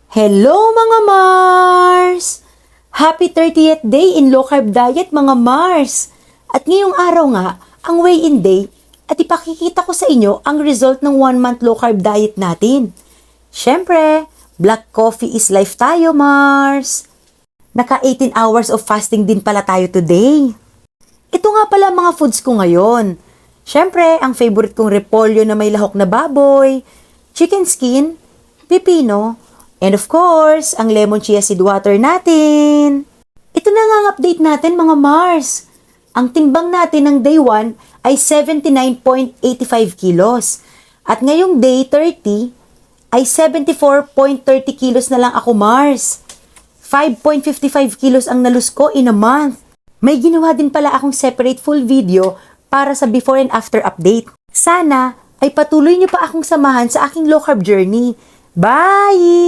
Hello mga Mars! Happy 30th day in low carb diet mga Mars! At ngayong araw nga, ang weigh-in day at ipakikita ko sa inyo ang result ng 1 month low carb diet natin. Siyempre, black coffee is life tayo Mars! Naka 18 hours of fasting din pala tayo today. Ito nga pala mga foods ko ngayon. Siyempre, ang favorite kong repolyo na may lahok na baboy, chicken skin, pipino, and of course, ang lemon chia seed water natin. Ito na nga ang update natin mga Mars. Ang timbang natin ng day 1 ay 79.85 kilos. At ngayong day 30 ay 74.30 kilos na lang ako Mars. 5.55 kilos ang nalus ko in a month. May ginawa din pala akong separate full video para sa before and after update. Sana ay patuloy niyo pa akong samahan sa aking low carb journey. Bye!